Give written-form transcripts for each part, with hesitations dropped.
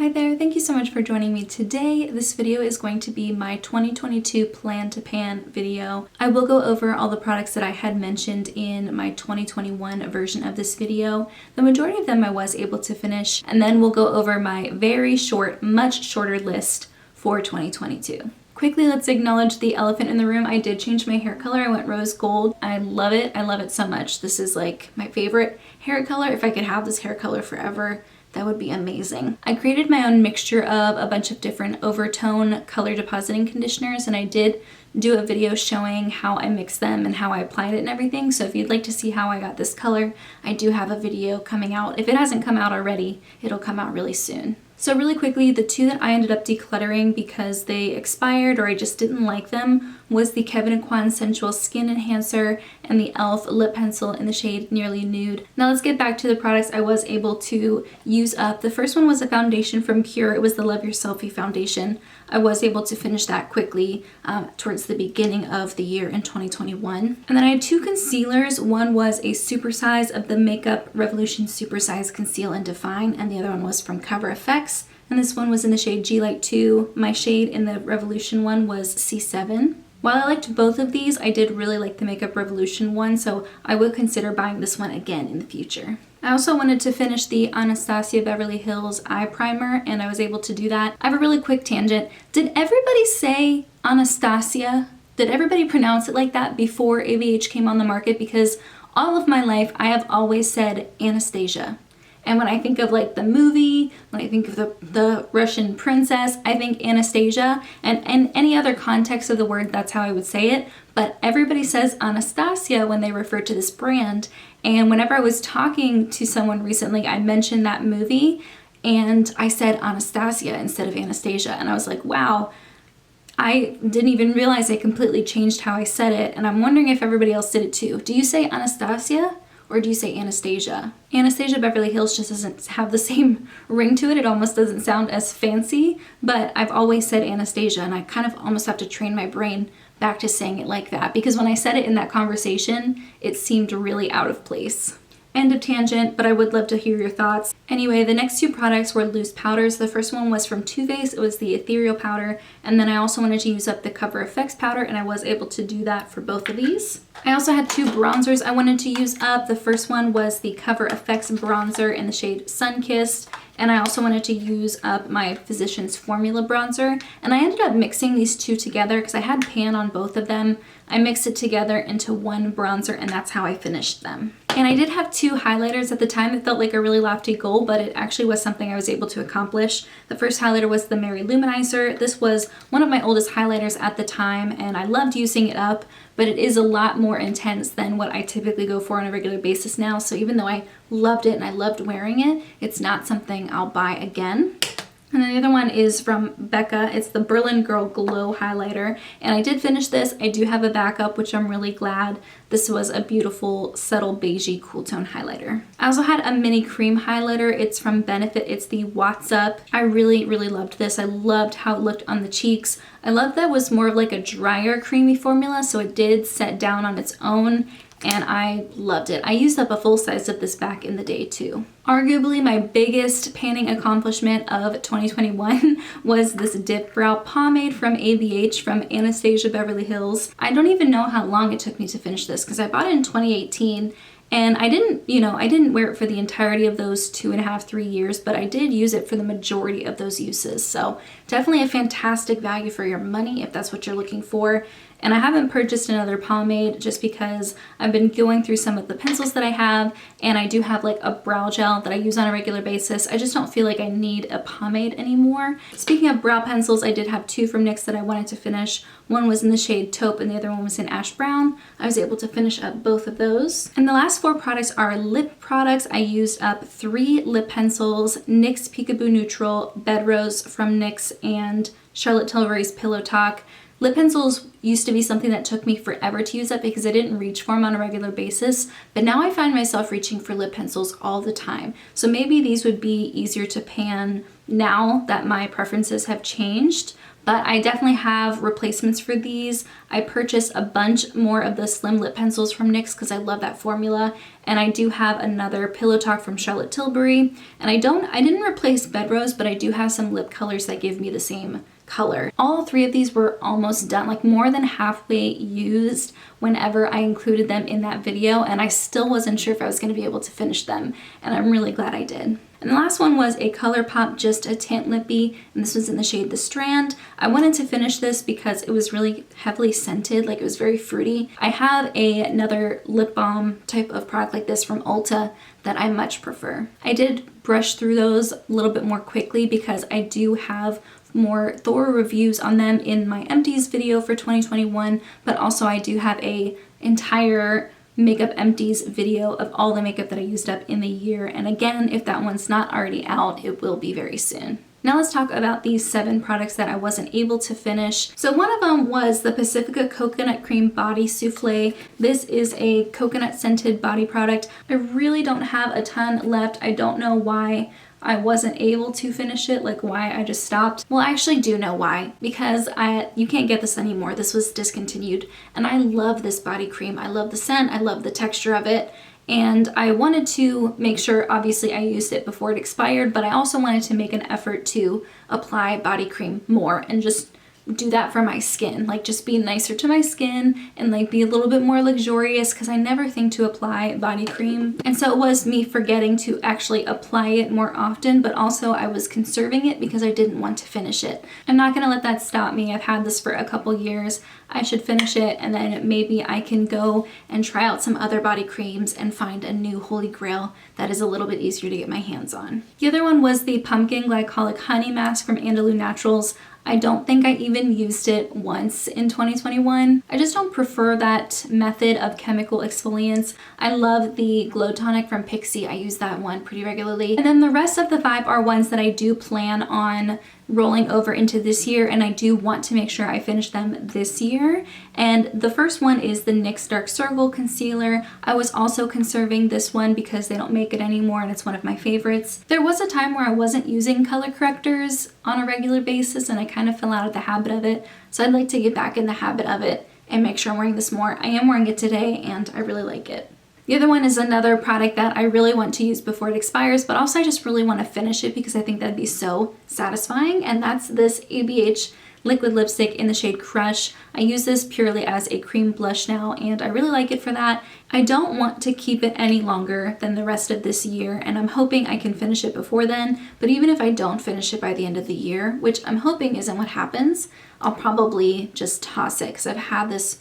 Hi there, thank you so much for joining me today. This video is going to be my 2022 plan to pan video. I will go over all the products that I had mentioned in my 2021 version of this video. The majority of them I was able to finish, and then we'll go over my very short, much shorter list for 2022. Quickly, let's acknowledge the elephant in the room. I did change my hair color. I went rose gold. I love it. I love it so much. This is like my favorite hair color. If I could have this hair color forever, that would be amazing. I created my own mixture of a bunch of different overtone color depositing conditioners, and I did do a video showing how I mixed them and how I applied it and everything. So if you'd like to see how I got this color, I do have a video coming out. If it hasn't come out already, it'll come out really soon. So really quickly, the two that I ended up decluttering because they expired or I just didn't like them was the Kevyn Aucoin Sensual Skin Enhancer and the e.l.f. Lip Pencil in the shade Nearly Nude. Now let's get back to the products I was able to use up. The first one was a foundation from Pure. It was the Love Your Selfie foundation. I was able to finish that quickly towards the beginning of the year in 2021. And then I had two concealers. One was a supersize of the Makeup Revolution Supersize Conceal and Define, and the other one was from Cover FX. And this one was in the shade G Light 2. My shade in the Revolution one was C7. While I liked both of these, I did really like the Makeup Revolution one, so I would consider buying this one again in the future. I also wanted to finish the Anastasia Beverly Hills Eye Primer, and I was able to do that. I have a really quick tangent. Did everybody say Anastasia? Did everybody pronounce it like that before ABH came on the market? Because all of my life, I have always said Anastasia. And when I think of like the movie, when I think of the Russian princess, I think Anastasia, and in any other context of the word, that's how I would say it. But everybody says Anastasia when they refer to this brand. And whenever I was talking to someone recently, I mentioned that movie and I said Anastasia instead of Anastasia. And I was like, wow, I didn't even realize I completely changed how I said it. And I'm wondering if everybody else did it too. Do you say Anastasia? Or do you say Anastasia? Anastasia Beverly Hills just doesn't have the same ring to it. It almost doesn't sound as fancy, but I've always said Anastasia, and I kind of almost have to train my brain back to saying it like that, because when I said it in that conversation, it seemed really out of place. End of tangent, but I would love to hear your thoughts. Anyway, the next two products were loose powders. The first one was from Too Faced. It was the Ethereal powder, and then I also wanted to use up the Cover FX powder, and I was able to do that for both of these. I also had two bronzers I wanted to use up. The first one was the Cover FX bronzer in the shade Sunkissed, and I also wanted to use up my Physicians Formula bronzer, and I ended up mixing these two together because I had pan on both of them. I mixed it together into one bronzer, and that's how I finished them. And I did have two highlighters at the time. It felt like a really lofty goal, but it actually was something I was able to accomplish. The first highlighter was the Mary Luminizer. This was one of my oldest highlighters at the time, and I loved using it up, but it is a lot more intense than what I typically go for on a regular basis now. So even though I loved it and I loved wearing it, it's not something I'll buy again. And then the other one is from Becca. It's the Berlin Girl Glow Highlighter. And I did finish this. I do have a backup, which I'm really glad. This was a beautiful, subtle, beigey, cool tone highlighter. I also had a mini cream highlighter. It's from Benefit. It's the What's Up. I really, really loved this. I loved how it looked on the cheeks. I loved that it was more of like a drier, creamy formula, so it did set down on its own. And I loved it. I used up a full size of this back in the day too. Arguably my biggest panning accomplishment of 2021 was this Dip Brow Pomade from ABH from Anastasia Beverly Hills. I don't even know how long it took me to finish this because I bought it in 2018. And I didn't wear it for the entirety of those 2.5, 3 years, but I did use it for the majority of those uses. So definitely a fantastic value for your money if that's what you're looking for. And I haven't purchased another pomade just because I've been going through some of the pencils that I have, and I do have like a brow gel that I use on a regular basis. I just don't feel like I need a pomade anymore. Speaking of brow pencils, I did have two from NYX that I wanted to finish. One was in the shade Taupe and the other one was in Ash Brown. I was able to finish up both of those. And the last four products are lip products. I used up 3 lip pencils, NYX Peekaboo Neutral, Bed Rose from NYX, and Charlotte Tilbury's Pillow Talk. Lip pencils used to be something that took me forever to use up because I didn't reach for them on a regular basis, but now I find myself reaching for lip pencils all the time. So maybe these would be easier to pan now that my preferences have changed. But I definitely have replacements for these. I purchased a bunch more of the Slim Lip Pencils from NYX because I love that formula. And I do have another Pillow Talk from Charlotte Tilbury. And I didn't replace Bed Rose, but I do have some lip colors that give me the same color. All three of these were almost done, like more than halfway used whenever I included them in that video, and I still wasn't sure if I was going to be able to finish them, and I'm really glad I did. And the last one was a ColourPop Just a Tint Lippy, and this was in the shade The Strand. I wanted to finish this because it was really heavily scented, like it was very fruity. I have another lip balm type of product like this from Ulta that I much prefer. I did brush through those a little bit more quickly because I do have more thorough reviews on them in my empties video for 2021, but also I do have a entire makeup empties video of all the makeup that I used up in the year. And again, if that one's not already out, it will be very soon. Now let's talk about these 7 products that I wasn't able to finish. So one of them was the Pacifica Coconut Cream Body Souffle. This is a coconut scented body product. I really don't have a ton left. I don't know why I wasn't able to finish it, like why I just stopped. Well, I actually do know why, because you can't get this anymore. This was discontinued, and I love this body cream. I love the scent, I love the texture of it, and I wanted to make sure, obviously I used it before it expired, but I also wanted to make an effort to apply body cream more and just do that for my skin, like just be nicer to my skin and like be a little bit more luxurious, because I never think to apply body cream. And so it was me forgetting to actually apply it more often, but also I was conserving it because I didn't want to finish it. I'm not gonna let that stop me. I've had this for a couple years. I should finish it, and then maybe I can go and try out some other body creams and find a new holy grail that is a little bit easier to get my hands on. The other one was the Pumpkin Glycolic Honey Mask from Andalou Naturals. I don't think I even used it once in 2021. I just don't prefer that method of chemical exfoliants. I love the Glow Tonic from Pixi. I use that one pretty regularly. And then the rest of the 5 are ones that I do plan on rolling over into this year, and I do want to make sure I finish them this year. And the first one is the NYX Dark Circle Concealer. I was also conserving this one because they don't make it anymore, and it's one of my favorites. There was a time where I wasn't using color correctors on a regular basis, and I kind of fell out of the habit of it. So I'd like to get back in the habit of it and make sure I'm wearing this more. I am wearing it today, and I really like it. The other one is another product that I really want to use before it expires, but also I just really want to finish it because I think that'd be so satisfying, and that's this ABH liquid lipstick in the shade Crush. I use this purely as a cream blush now, and I really like it for that. I don't want to keep it any longer than the rest of this year, and I'm hoping I can finish it before then, but even if I don't finish it by the end of the year, which I'm hoping isn't what happens, I'll probably just toss it because I've had this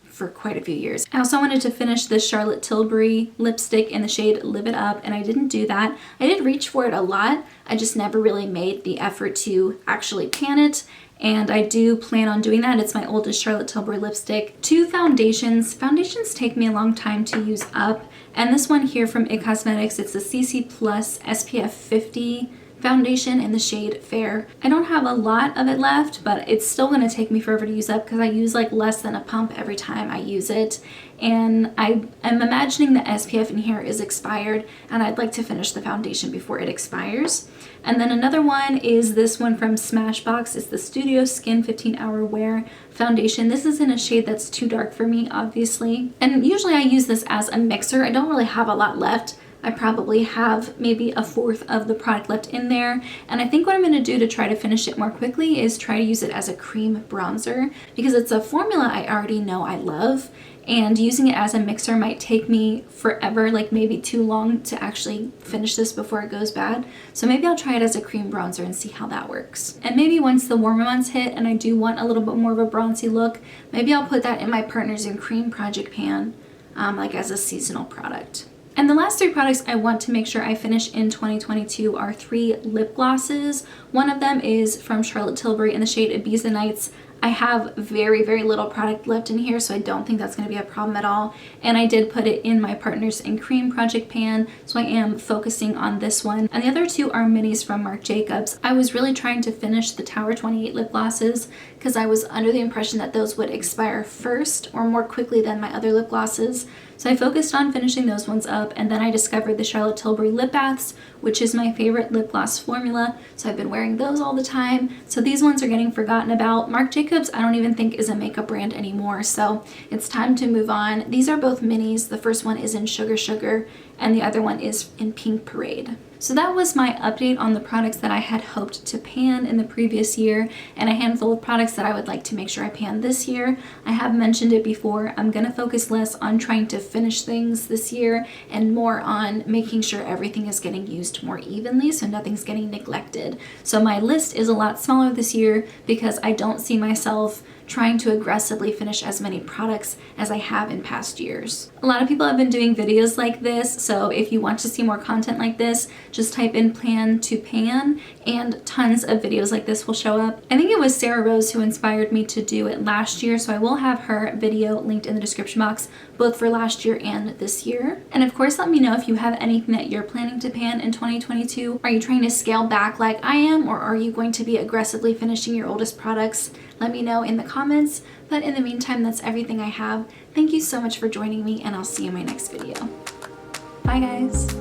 for quite a few years. I also wanted to finish this Charlotte Tilbury lipstick in the shade Live It Up, and I didn't do that. I did reach for it a lot. I just never really made the effort to actually pan it, and I do plan on doing that. It's my oldest Charlotte Tilbury lipstick. 2 foundations. Foundations take me a long time to use up, and this one here from IT Cosmetics, it's the CC Plus SPF 50 foundation in the shade Fair. I don't have a lot of it left, but it's still going to take me forever to use up because I use like less than a pump every time I use it. And I am imagining the SPF in here is expired, and I'd like to finish the foundation before it expires. And then another one is this one from Smashbox. It's the Studio Skin 15 Hour Wear Foundation. This is in a shade that's too dark for me, obviously. And usually I use this as a mixer. I don't really have a lot left. I probably have maybe 1/4 of the product left in there, and I think what I'm going to do to try to finish it more quickly is try to use it as a cream bronzer, because it's a formula I already know I love, and using it as a mixer might take me forever, like maybe too long to actually finish this before it goes bad. So maybe I'll try it as a cream bronzer and see how that works. And maybe once the warmer months hit and I do want a little bit more of a bronzy look, maybe I'll put that in my Partners in Cream project pan, like as a seasonal product. And the last 3 products I want to make sure I finish in 2022 are 3 lip glosses. One of them is from Charlotte Tilbury in the shade Ibiza Nights. I have very, very little product left in here, so I don't think that's going to be a problem at all. And I did put it in my Partners in Cream project pan, so I am focusing on this one. And the other 2 are minis from Marc Jacobs. I was really trying to finish the Tower 28 lip glosses because I was under the impression that those would expire first or more quickly than my other lip glosses. So I focused on finishing those ones up, and then I discovered the Charlotte Tilbury Lip Baths, which is my favorite lip gloss formula. So I've been wearing those all the time. So these ones are getting forgotten about. Marc Jacobs, I don't even think is a makeup brand anymore. So it's time to move on. These are both minis. The first one is in Sugar Sugar, and the other one is in Pink Parade. So that was my update on the products that I had hoped to pan in the previous year, and a handful of products that I would like to make sure I pan this year. I have mentioned it before, I'm gonna focus less on trying to finish things this year and more on making sure everything is getting used more evenly so nothing's getting neglected. So my list is a lot smaller this year because I don't see myself trying to aggressively finish as many products as I have in past years. A lot of people have been doing videos like this, so if you want to see more content like this, just type in plan to pan and tons of videos like this will show up. I think it was Sarah Rose who inspired me to do it last year, so I will have her video linked in the description box, both for last year and this year. And of course, let me know if you have anything that you're planning to pan in 2022. Are you trying to scale back like I am, or are you going to be aggressively finishing your oldest products? Let me know in the comments, but in the meantime, that's everything I have. Thank you so much for joining me, and I'll see you in my next video. Bye guys!